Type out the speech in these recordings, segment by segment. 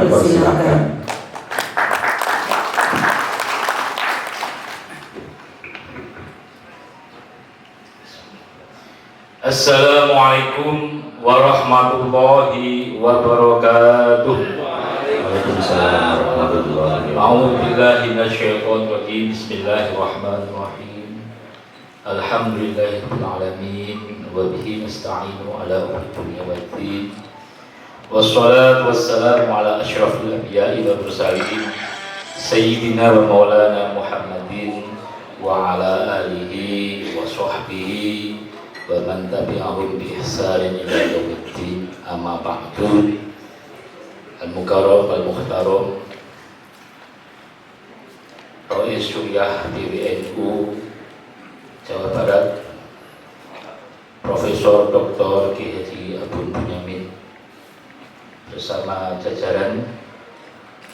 dipersilakan. Assalamualaikum warahmatullahi wabarakatuh. Waalaikumsalam warahmatullahi wabarakatuh. A'udzu billahi minasyaitonir rajim. Bismillahirrahmanirrahim. Alhamdulillahirabbil alamin wa bihi nasta'inu ala umuri dunya waddin. Wassalatu wassalamu ala asyrafil anbiya'i wal mursalin sayyidina wa maulana Muhammadin wa ala alihi wa sahbihi wa man tabi'ahum bi ihsanin ila yaumiddin. Amma ba'du. Al-Mukarram al-Mukhtaram Rais Syuriah PBNU Jawa Barat, Profesor Dr. Ki Haji Abdul Bunyamin bersama jajaran,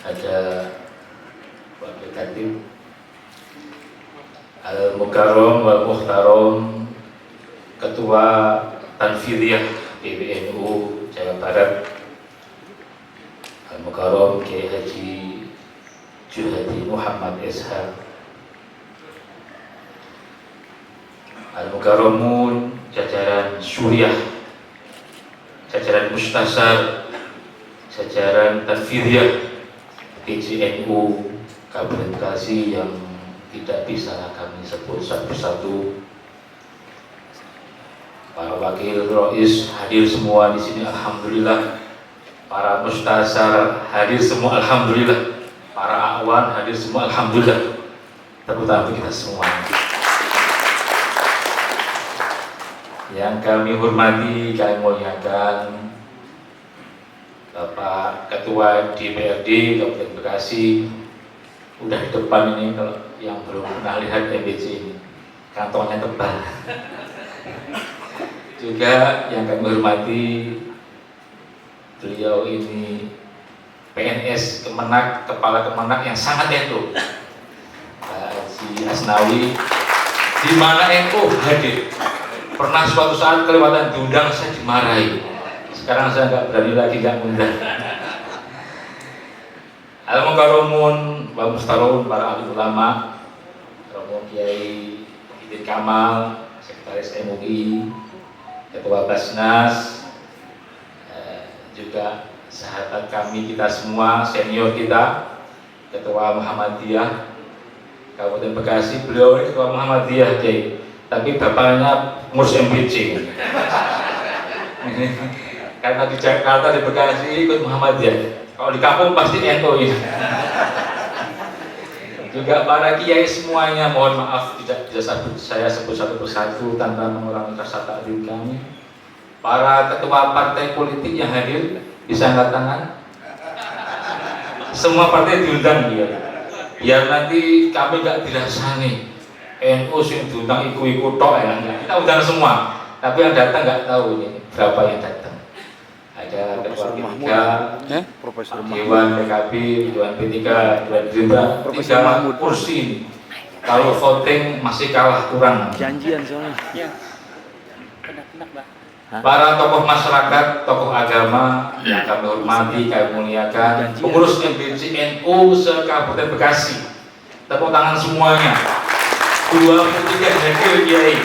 ada Wakil Khatib Al-Mukarram wal-Mukhtaram Ketua Tanfidiyah PBNU Jawa Barat, Al-Mukarram Kiai Haji Juhadi Muhammad SH, Al-Mukarramun jajaran Syuriah, jajaran Mustasar, jajaran Tanfidiyah PJNU Kabupaten Bekasi yang tidak bisa kami sebut satu persatu. Para wakil Rais hadir semua di sini, alhamdulillah. Para mustasar hadir semua, alhamdulillah. Para awan hadir semua, alhamdulillah. Tepuk tangan kita semua. Yang kami hormati, kami muliakan Bapak Ketua DPRD Kabupaten Bekasi, udah di depan ini. Kalau yang belum pernah lihat MBC ini, kantongnya tebal. Juga yang kami hormati, beliau ini PNS Kemenak, Kepala Kemenak yang sangat NU, Pak Haji Asnawi, di mana NU hadir. Pernah suatu saat kelewatan diundang, saya dimarahi. Sekarang saya nggak berani lagi nggak ngundang. Al-Mukarramun wa Mustarun, para ahli ulama, Romo Kiai Muhyiddin Kamal, Sekretaris MUI, Ketua Basnas, juga sahabat kami, kita semua, senior kita, Ketua Muhammadiyah Kabupaten Bekasi. Beliau ini Ketua Muhammadiyah, Kiai, tapi bapaknya ngurus MPC. Karena di Jakarta, di Bekasi ikut Muhammadiyah, kalau di kampung pasti NU ini. Juga para kiai semuanya, mohon maaf tidak bisa saya sebut satu persatu tanpa mengurangi rasa takdim kami. Para ketua partai politik yang hadir bisa angkat tangan. Semua partai diundang biar nanti kami nggak dirasani NU sing diundang iku tok ya. Kita undang semua, tapi yang datang nggak tahu ini berapa yang datang. Ada ketua P3, Dewan PKB, Dewan P3, Dewan Gerindra, 3 kursi ini. Kalau voting masih kalah, kurang. Janjian soalnya. Ya. Para tokoh masyarakat, tokoh agama yang kami hormati, kami muliakan, pengurus MBC NU se-Kabupaten Bekasi, tepuk tangan semuanya. 23 hadir Kiai.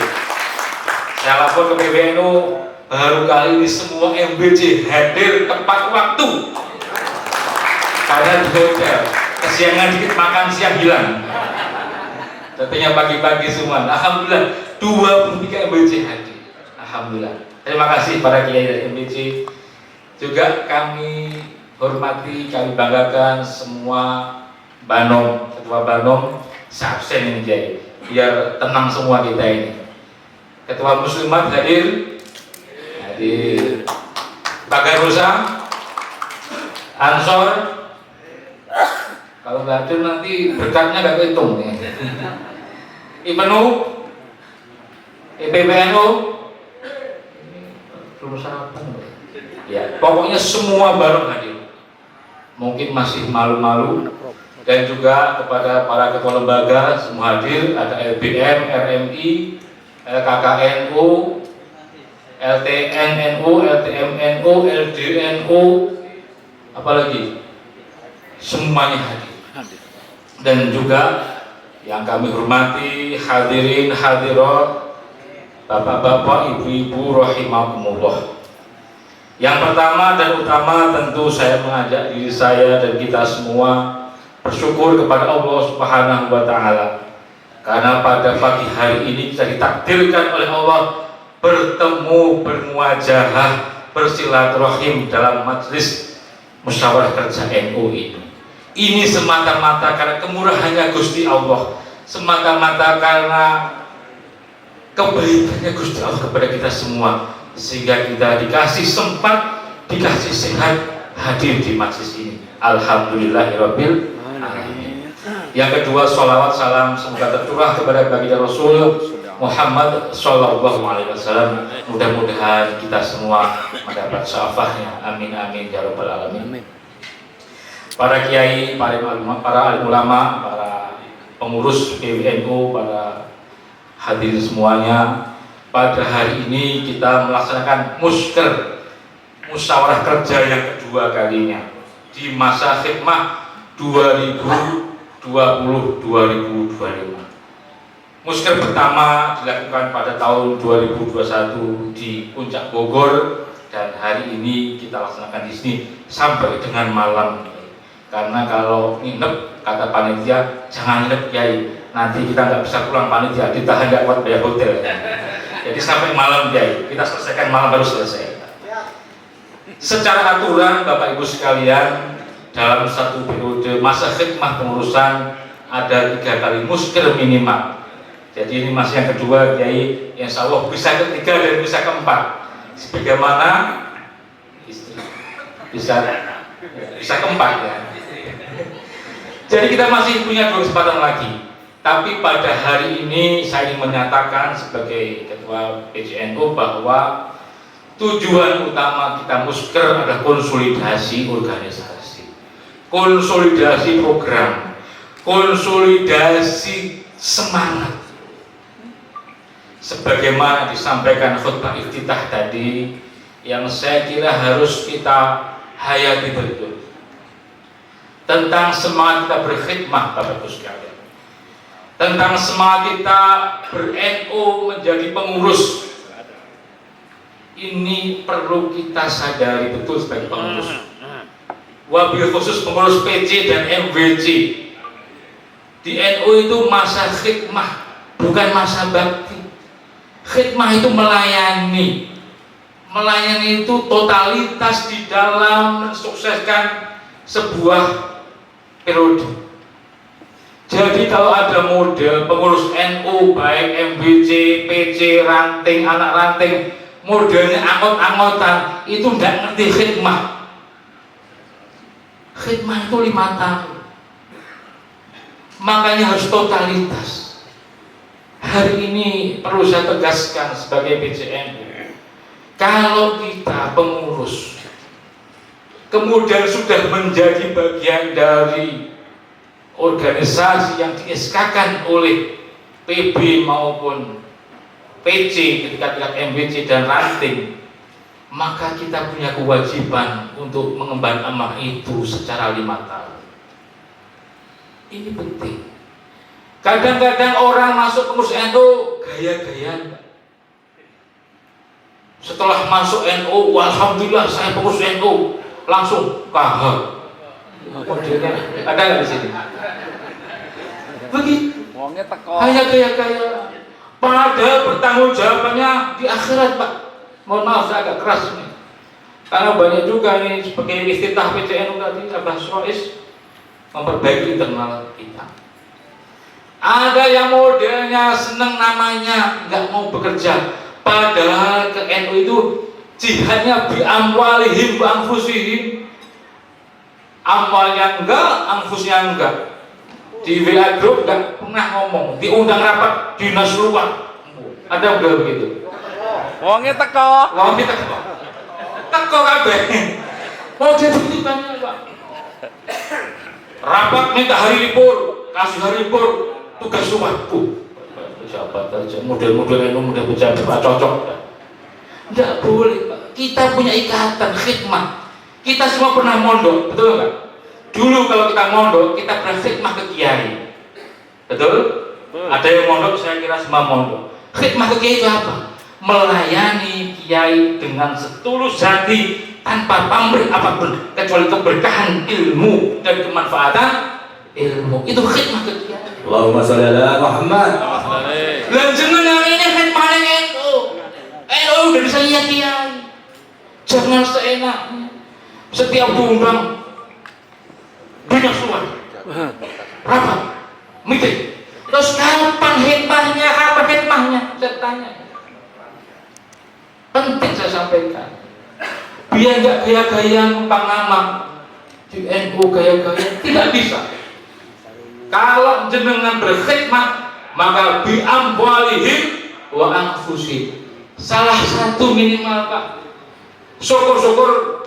Saya lapor ke PBNU, baru kali ini semua MBC hadir tepat waktu. Karena di hotel, kesiangan dikit makan siang hilang. Tentunya pagi-pagi semua. Alhamdulillah 23 MBC hadir. Alhamdulillah. Terima kasih para kiai dari MBC. Juga kami hormati, kami banggakan semua Banom, Ketua Banom, absen ini Kiai. Biar tenang semua kita ini. Ketua Muslimat hadir. Hadir. Bagarusa, Ansor. Kalau nggak hadir nanti berkatnya nggak kehitung nih. IPNU, IPBNU, belum sarapan. Ya, pokoknya semua bareng hadir. Mungkin masih malu-malu. Dan juga kepada para ketua lembaga semua hadir. Ada LBM, RMI, LKKNU, LTNNU, LTMNU, LDNU, apalagi semuanya hadir. Dan juga yang kami hormati hadirin hadirat, bapak-bapak, ibu-ibu rahimakumullah. Yang pertama dan utama tentu saya mengajak diri saya dan kita semua bersyukur kepada Allah Subhanahu wa taala karena pada pagi hari ini kita ditakdirkan oleh Allah bertemu, bermuajahah, bersilaturahim dalam majelis musyawarah kerja NU ini. Ini semata-mata karena kemurahannya Gusti Allah, semata-mata karena kebaikannya Gusti Allah kepada kita semua, sehingga kita dikasih sempat, dikasih sehat hadir di majelis ini. Alhamdulillahirabbil alamin. Yang kedua, sholawat salam semoga tercurah kepada baginda Rasul Muhammad Sallallahu Alaihi Wasallam. Mudah-mudahan kita semua mendapat syafaatnya. Amin amin ya rabbal alamin. Para kiai, para alim ulama, para pengurus PWNU, para hadirin semuanya, pada hari ini kita melaksanakan musker, musyawarah kerja yang kedua kalinya di masa khidmah 2020-2025. Musker pertama dilakukan pada tahun 2021 di Puncak Bogor, dan hari ini kita laksanakan di sini sampai dengan malam. Karena kalau nginep, kata panitia, jangan nginep kiai, nanti kita nggak bisa pulang, panitia ditahan nggak kuat bayar hotel. Jadi sampai malam kiai, kita selesaikan malam baru selesai. Secara aturan Bapak Ibu sekalian, dalam satu periode masa khidmah pengurusan ada 3 kali musker minimal. Jadi ini masih yang kedua kiai, insya Allah bisa ketiga dan bisa keempat. Sebagaimana istri bisa keempat ya. Jadi kita masih punya 2 kesempatan lagi. Tapi pada hari ini saya ingin menyatakan sebagai ketua PJNU bahwa tujuan utama kita musker adalah konsolidasi organisasi, konsolidasi program, konsolidasi semangat. Sebagaimana disampaikan khutbah iftitah tadi, yang saya kira harus kita hayati betul tentang semangat kita berkhidmah, Bapak Ibu sekalian, tentang semangat kita ber-NU menjadi pengurus. Ini perlu kita sadari betul sebagai pengurus, wabil khusus pengurus PC dan MWC. Di NU itu masa khidmah, bukan masa bakti. Khidmah itu melayani. Melayani itu totalitas di dalam mensukseskan sebuah periode. Jadi kalau ada model pengurus NU baik MBC, PC, ranting, anak ranting, modelnya anggot-anggotan, itu tidak ngerti khidmah. Khidmah itu 5 tahun. Makanya harus totalitas. Hari ini perlu saya tegaskan sebagai PJNU, kalau kita pengurus kemudian sudah menjadi bagian dari organisasi yang di-SK-kan oleh PB maupun PC ketika tingkat MBC dan ranting, maka kita punya kewajiban untuk mengemban amanah itu secara 5 tahun. Ini penting. Kadang-kadang orang masuk pengurus NU gaya-gayaan. Setelah masuk NU, alhamdulillah saya pengurus NU, langsung KH. Modelnya ada nggak di sini? Begitu. Hanya gaya-gaya. Padahal bertanggung jawabannya di akhirat, Pak. Mohon maaf saya agak keras ini, karena banyak juga ini sebagai iftitah PJNU tadi, Abah Sois memperbaiki internal kita. Ada yang modelnya seneng namanya, nggak mau bekerja. Padahal ke NU itu jihadnya bi amwalihim wa anfusihim. Amwalnya enggak, anfusnya enggak. Di WA group enggak pernah ngomong, diundang rapat dinas luar. Ada udah begitu. Wongnya teko. Wongnya teko. Teko kabeh. Mau jadi banyak, Pak. Rapat minta hari libur, kasih hari libur, tugas rumah. Pejabat aja, model-model itu mudah pejabat cocok. Enggak boleh, Pak. Kita punya ikatan khidmah. Kita semua pernah mondok, betul nggak? Dulu kalau kita mondok, kita berkhidmah ke kiai. Betul? Ada yang mondok, saya kira semua mondok. Khidmah ke kiai itu apa? Melayani kiai dengan setulus hati tanpa pamrih apapun kecuali keberkahan ilmu dan kemanfaatan ilmu. Itu khidmah ke kiai. Allahumma sholli ala Muhammad. Dan jenengan ini khidmah dengan NU. NU dari saya kiai. Jangan seenaknya. Setiap diundang banyak suara, rapat, meeting. Terus kapan hikmahnya, apa hikmahnya? Saya tanya. Penting saya sampaikan. Biar nggak gaya-gaya numpang nama di NU gaya-gaya, tidak bisa. Kalau jenengan berkhidmat, maka bi'amwalihim wa anfusihim. Salah satu minimal Pak. Syukur-syukur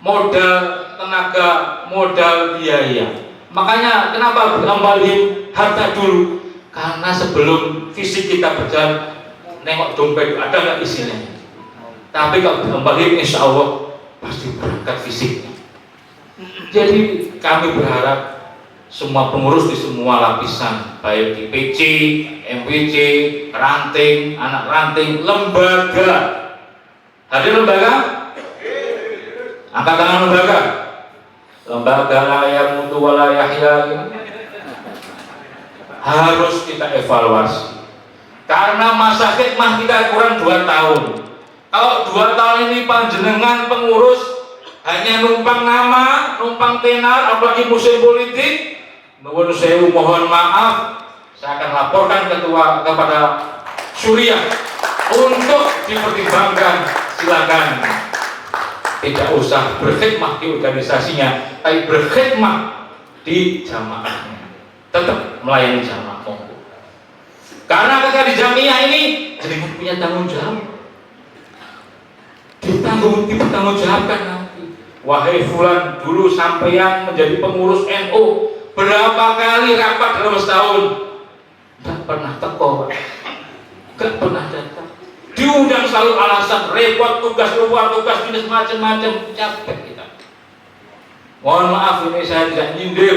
modal tenaga, modal biaya. Makanya kenapa bi'amwalihim harta dulu? Karena sebelum fisik kita berjalan, nengok dompet ada nggak isinya. Tapi kalau bi'amwalihim insya Allah pasti berangkat fisiknya. Jadi kami berharap semua pengurus di semua lapisan, baik di PC, MPC, ranting, anak ranting, lembaga. Hadir lembaga? Angkat tangan lembaga. Lembaga la mutu wa la yahya harus kita evaluasi. Karena masa khidmah kita kurang 2 tahun. Kalau 2 tahun ini panjenengan pengurus hanya numpang nama, numpang tenar, apalagi musim politik, nuwun sewu, mohon maaf, saya akan laporkan kepada Surya untuk dipertimbangkan. Silakan. Tidak usah berkhidmah di organisasinya, tapi berkhidmah di jamaahnya. Tetap melayani jamaah. Karena ketika di jamiah ini jadi punya tanggung jawab. Ditanggung jawabkan nanti. Wahai fulan, dulu sampeyan menjadi pengurus NU, berapa kali rapat dalam setahun? Tidak pernah teko, tidak pernah datang. Diundang selalu alasan repot, tugas luar, tugas dinas macam-macam, capek kita. Mohon maaf ini saya tidak nyindir,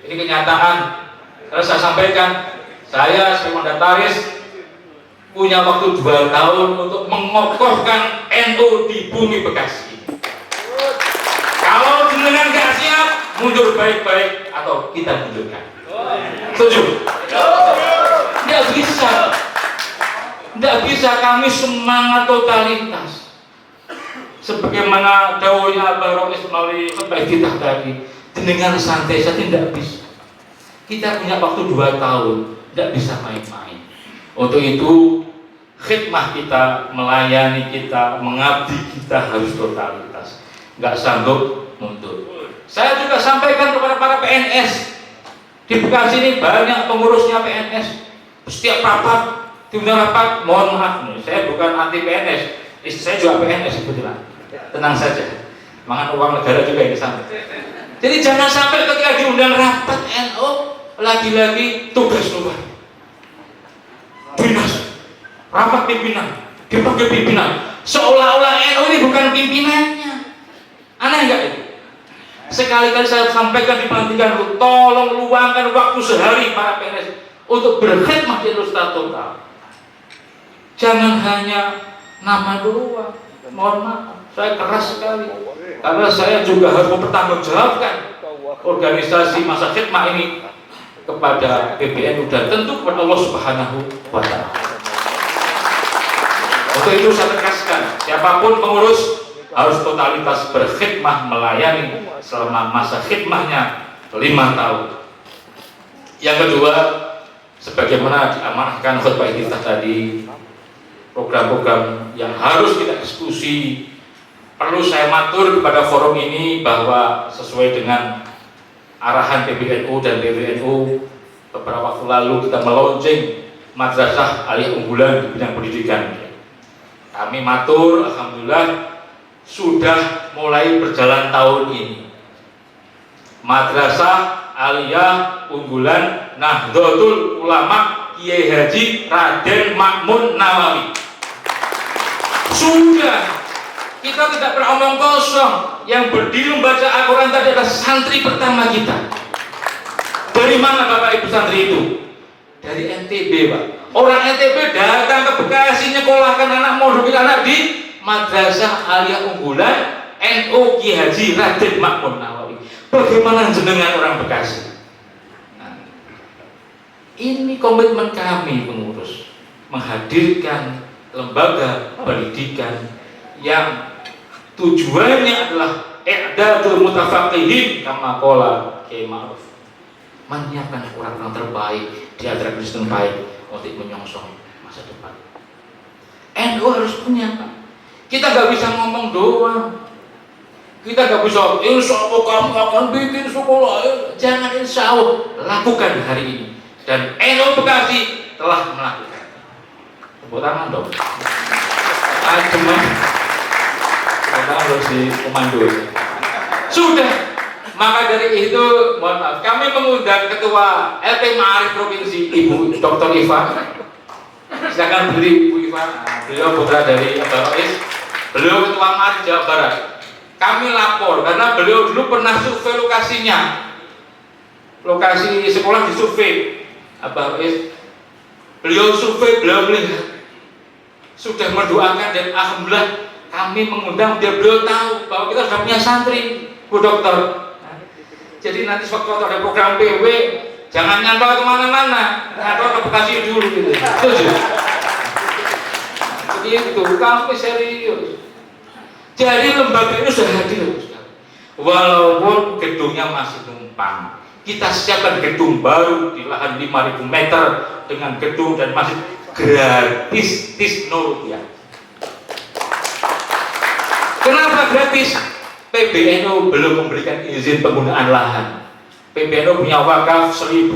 ini kenyataan. Kalau saya sampaikan, saya sebagai mandataris punya waktu 2 tahun untuk mengokohkan NU di bumi Bekasi. Kalau jenengan nggak siap, mundur baik-baik atau kita mundurkan. Setuju? Nggak bisa. Tidak bisa kami semangat totalitas sebagaimana dawuhnya Abah Rois melalui khutbah kita tadi. Dengan santai saja tidak bisa. Kita punya waktu 2 tahun, tidak bisa main-main. Untuk itu khidmah kita, melayani kita, mengabdi kita harus totalitas. Nggak sanggup mundur. Saya juga sampaikan kepada para PNS di Bekasi ini, banyak pengurusnya PNS. Setiap rapat diundang rapat, mohon maaf nih, saya bukan anti PNS, istri saya juga PNS sebetulnya. Tenang saja, mangan uang negara juga ini sampai. Jadi jangan sampai ketika diundang rapat NU lagi-lagi tugas luar. Dinas, rapat pimpinan, dipanggil pimpinan, seolah-olah NU ini bukan pimpinannya. Aneh enggak itu? Sekali-kali saya sampaikan di pelantikan, tolong luangkan waktu sehari para PNS untuk berkhidmat di Ustaz total. Jangan hanya nama doang. Mohon maaf, saya keras sekali karena saya juga harus mempertanggungjawabkan organisasi masa khidmah ini kepada PBNU dan tentu kepada Allah Subhanahu wa Ta'ala. Untuk itu saya tegaskan, siapapun pengurus harus totalitas berkhidmah melayani selama masa khidmahnya 5 tahun. Yang kedua, sebagaimana diamanahkan khutbah kita tadi, program-program yang harus kita diskusi. Perlu saya matur kepada forum ini bahwa sesuai dengan arahan PBNU dan PBNU, beberapa waktu lalu kita meluncing madrasah aliyah unggulan di bidang pendidikan. Kami matur, alhamdulillah sudah mulai berjalan tahun ini. Madrasah aliyah unggulan Nahdlatul Ulama Kiai Haji Raden Makmun Nawawi. Sudah, kita tidak beromong kosong. yang berdiri membaca Al-Quran tadi adalah santri pertama kita. Dari mana Bapak Ibu santri itu? Dari NTB Pak. Orang NTB datang ke Bekasi nyekolahkan anak, mondokkan anak di Madrasah Aliyah Unggulan NU Ki Haji Raden Makmun Nawawi. Bagaimana jenengan orang Bekasi? Nah, ini komitmen kami pengurus, menghadirkan lembaga pendidikan yang tujuannya adalah i'dadul mutafaqihin kama qala Kiai Ma'ruf, menyiapkan orang-orang terbaik di antara Kristen baik untuk menyongsong masa depan. NU harus punya Pak. Kita nggak bisa ngomong doang. Kita nggak bisa insya Allah kamu akan bikin sekolah. Jangan insya Allah, lakukan hari ini. Dan NU Bekasi telah melakukan. Tepuk tangan dong. Ademan. Kita harus di komando. Sudah. Maka dari itu, mohon maaf, kami mengundang Ketua LP Ma'arif Provinsi Ibu Dr. Iva. Silakan berdiri Ibu Iva. Beliau putra dari Abah Rais. Beliau Ketua Ma'arif Jawa Barat. Kami lapor karena beliau dulu pernah survei lokasinya. Lokasi sekolah disurvei Abah Rais. Beliau survei, beliau melihat. Sudah mendoakan dan alhamdulillah kami mengundang dia, beliau tahu bahwa kita sudah punya santri Bu Dokter. Jadi nanti waktu ada program PW jangan nyantol kemana-mana, nyantol ke Bekasi dulu gitu. Setuju? Begitu, kami serius. Jadi lembaga ini sudah hadir, walaupun gedungnya masih numpang. Kita siapkan gedung baru di lahan 5.000 meter dengan gedung dan masih gratis, tisno ya. Kenapa gratis? PBNU belum memberikan izin penggunaan lahan. PBNU punya wakaf 16.000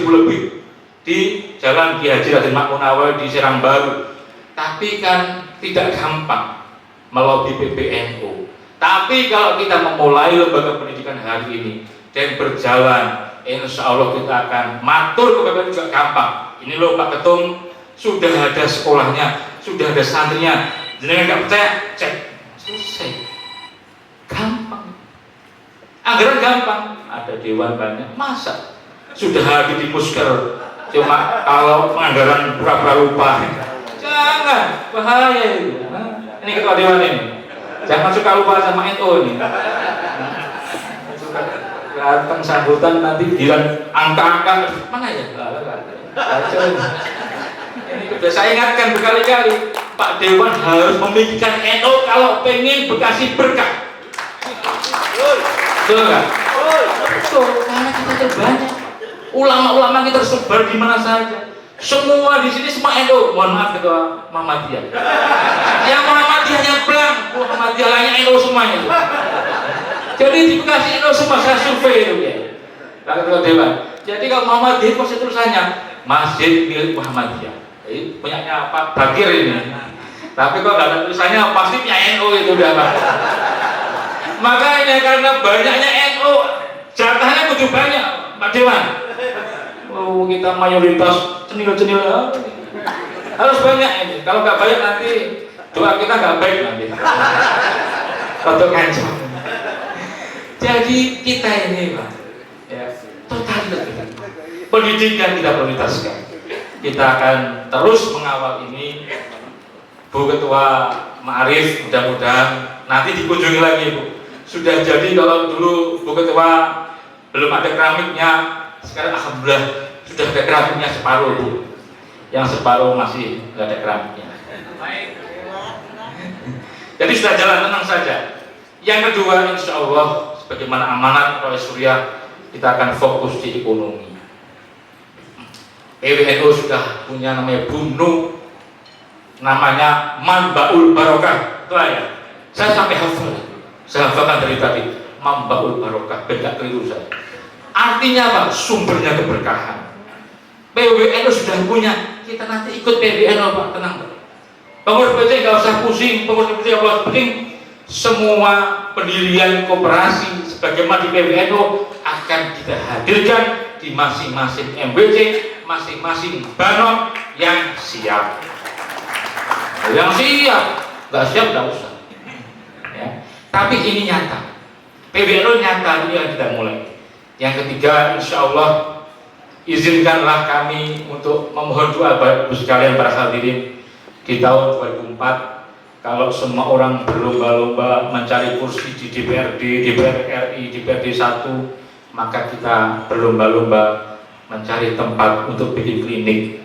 lebih di Jalan Ki Haji Raden Makmun Nawawi di Serang Baru. Tapi kan tidak gampang melobi PBNU. Tapi kalau kita memulai lembaga pendidikan hari ini dan berjalan, insya Allah kita akan matur ke PBNU juga gampang. Ini loh Pak Ketum, sudah ada sekolahnya, sudah ada santrinya. Jangan nggak percaya, cek, selesai. Gampang, anggaran gampang, ada dewan banyak, masa sudah hadir di Musker, cuma kalau penganggaran pura-pura lupa, jangan, bahaya itu. Ini ketua dewan ini, jangan suka lupa sama NU ini. Suka datang sambutan nanti bilang angka-angka mana ya? Ini sudah saya ingatkan berkali-kali, Pak Dewan harus memikirkan NU kalau pengen Bekasi berkah. Betul nggak? Betul, karena kita terbanyak. Ulama-ulama kita tersebar di mana saja. Semua di sini semua NU. Mohon maaf Ketua Muhammadiyah. Yang Muhammadiyahnya pelang, Muhammadiyah lainnya NU semuanya. Jadi di Bekasi NU semua saya survei itu ya. Ketua Dewan. Jadi kalau Muhammadiyah pasti tulisannya Masjid milik Muhammadiyah. Jadi punyanya Pak Bakir ini. Tapi kalau nggak ada tulisannya pasti punya NU itu udah Pak. Makanya karena banyaknya NU, jatahnya kudu banyak, Pak Dewan. Oh, kita mayoritas cenil-cenil harus banyak ini. Kalau nggak banyak nanti doa kita nggak baik nanti. Untuk ngancam. Jadi kita ini Pak, ya, total kita. Pendidikan kita prioritaskan. Kita akan terus mengawal ini. Bu Ketua Ma'arif, mudah-mudahan nanti dikunjungi lagi Bu. Sudah jadi, kalau dulu Bu Ketua belum ada keramiknya, sekarang alhamdulillah sudah ada keramiknya separuh Bu. Yang separuh masih nggak ada keramiknya. Jadi sudah jalan, tenang saja. Yang kedua, insya Allah sebagaimana amanat oleh Surya, kita akan fokus di ekonomi. PWNU sudah punya namanya BUMNU, namanya Manbaul Barokah. Itu ya. Saya sampai hafal. Saya hafalkan dari tadi, Manbaul Barokah, beda keliru saya. Artinya apa? Sumbernya keberkahan. PWNU sudah punya, kita nanti ikut PWNU Pak, tenang Pak. Pengurus PC nggak usah pusing, pengurus PC nggak usah pusing. Semua pendirian koperasi sebagaimana di PWNU akan kita hadirkan di masing-masing MBC, masing-masing banok yang siap. Yang siap, nggak siap nggak usah. Ya. Tapi ini nyata, PBNU nyata, ini yang kita mulai. Yang ketiga, insya Allah izinkanlah kami untuk memohon doa Bapak Ibu sekalian para hadirin di tahun 2004. Kalau semua orang berlomba-lomba mencari kursi di DPRD, DPR RI, DPRD 1, maka kita berlomba-lomba mencari tempat untuk bikin klinik.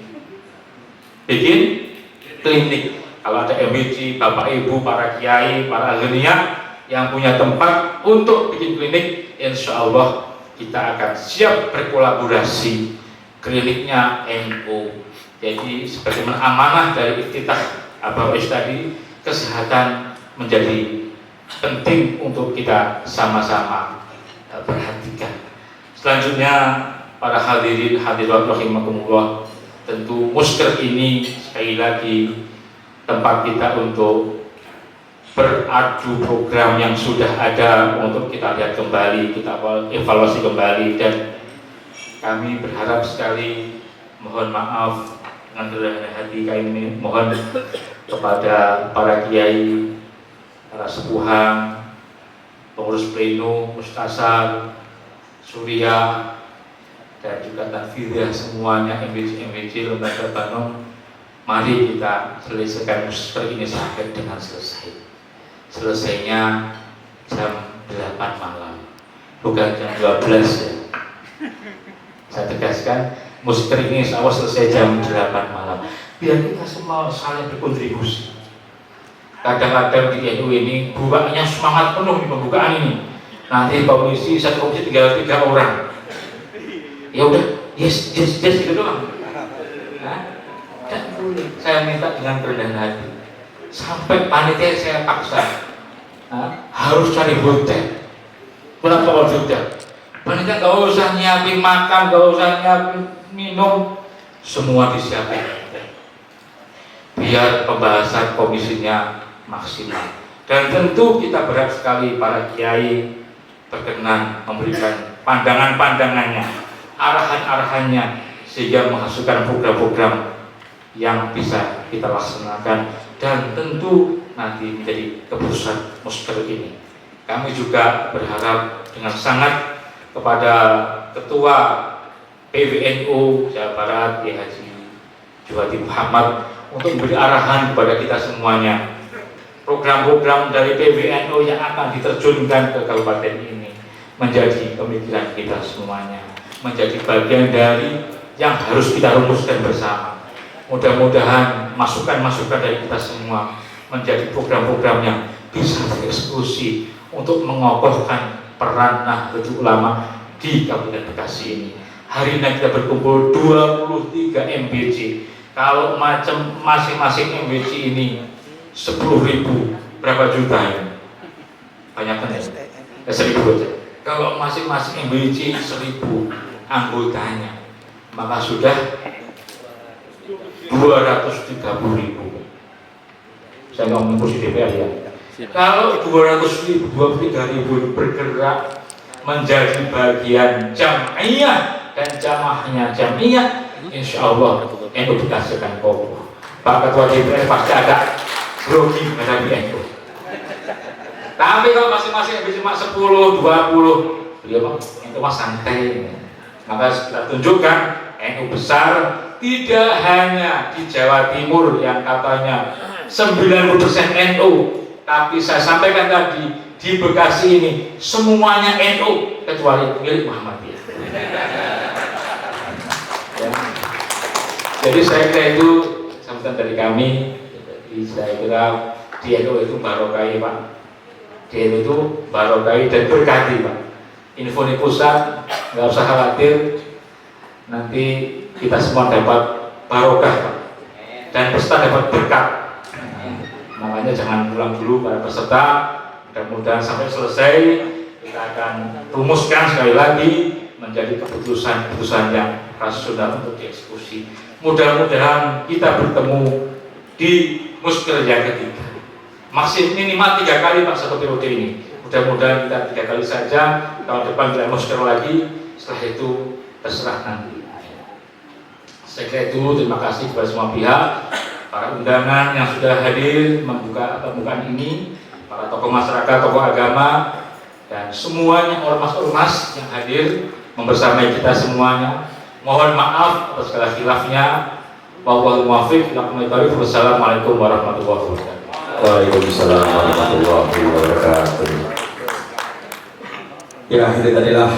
Bikin klinik. Kalau ada MBC, Bapak Ibu, para kiai, para ahlinya yang punya tempat untuk bikin klinik, insya Allah kita akan siap berkolaborasi. Kliniknya NU. Jadi sebagaimana amanah dari iftitah Abah Wais tadi, kesehatan menjadi penting untuk kita sama-sama perhatikan. Selanjutnya para hadirin hadirat rahimakumullah, tentu Musker ini sekali lagi tempat kita untuk beradu program yang sudah ada untuk kita lihat kembali, kita evaluasi kembali, dan kami berharap sekali, mohon maaf dengan rendah hati kami mohon kepada para kiai, para sepuhan, pengurus pleno, mustasar, Surya, dan juga Tanfidah semuanya, MBC, lembaga Banom. Mari kita selesaikan Musker ini sampai dengan selesai. Selesainya jam 8 malam, bukan jam 12 ya. Saya tegaskan, Musker ini insya Allah selesai jam 8 malam. Biar kita semua saling berkontribusi. Kadang-kadang di NU ini bukannya semangat penuh di pembukaan ini. Nanti komisi, satu komisi tinggal 3 orang. Ya udah, yes gitu doang. Dan saya minta dengan kerendahan hati, sampai panitia saya paksa harus cari hotel. Kenapa kalau tidak? Panitia gak usah nyiapin makan, gak usah nyiapin minum, semua disiapin biar pembahasan komisinya maksimal. Dan tentu kita berharap sekali para kiai berkenan memberikan pandangan-pandangannya, arahan-arahannya, sehingga menghasilkan program-program yang bisa kita laksanakan dan tentu nanti menjadi keputusan Musker ini. Kami juga berharap dengan sangat kepada Ketua PBNU Jawa Barat, Haji Juwadi Muhammad, untuk memberi arahan kepada kita semuanya. Program-program dari PBNU yang akan diterjunkan ke kabupaten ini menjadi pemikiran kita semuanya, menjadi bagian dari yang harus kita rumuskan bersama. Mudah-mudahan masukan-masukan dari kita semua menjadi program-program yang bisa dieksekusi untuk mengokohkan peran Nahdlatul Ulama di Kabupaten Bekasi ini. Hari ini kita berkumpul 23 MBC. Kalau macam masing-masing MBC ini 10.000, berapa juta ya? Banyak kan ya? 1.000 aja. Kalau masing-masing MBC 1.000 anggotanya, maka sudah 230.000. Saya ngomong kursi DPR ya. Kalau 223.000 bergerak menjadi bagian jam'iyah dan jamaahnya jam'iyah, insya Allah NU dikasihkan kokoh. Pak Ketua DPR pasti agak grogi menghadapi NU. Tapi kalau masing-masing cuma 10, 20, beliau itu mas santai. Maka kita tunjukkan NU besar, tidak hanya di Jawa Timur yang katanya 90% NU, tapi saya sampaikan tadi di Bekasi ini semuanya NU kecuali milik Muhammadiyah. Ya. Jadi saya kira itu sambutan dari kami. Jadi saya kira di NU itu barokai Pak, di NU itu barokai dan berkati Pak. Info di pusat, nggak usah khawatir, nanti kita semua dapat barokah Pak, dan peserta dapat berkat. Makanya jangan pulang dulu para peserta. Mudah-mudahan sampai selesai kita akan rumuskan sekali lagi menjadi keputusan-keputusan yang rasional untuk dieksekusi. Mudah-mudahan kita bertemu di Musker yang ketiga, maksimal minimal 3 kali Pak satu periode ini. Mudah-mudahan kita 3 kali saja. Tahun depan kita Musker lagi, setelah itu terserah nanti. Saya kira itu, terima kasih kepada semua pihak, para undangan yang sudah hadir membuka pembukaan ini, para para tokoh masyarakat, tokoh agama, dan semuanya ormas-ormas yang hadir membersamai kita semuanya. Mohon maaf atas segala khilafnya. Wallahul muwaffiq ila aqwamit thoriq. Wassalamualaikum warahmatullahi wabarakatuh. Waalaikumsalam warahmatullahi wabarakatuh. Ya, ini tadilah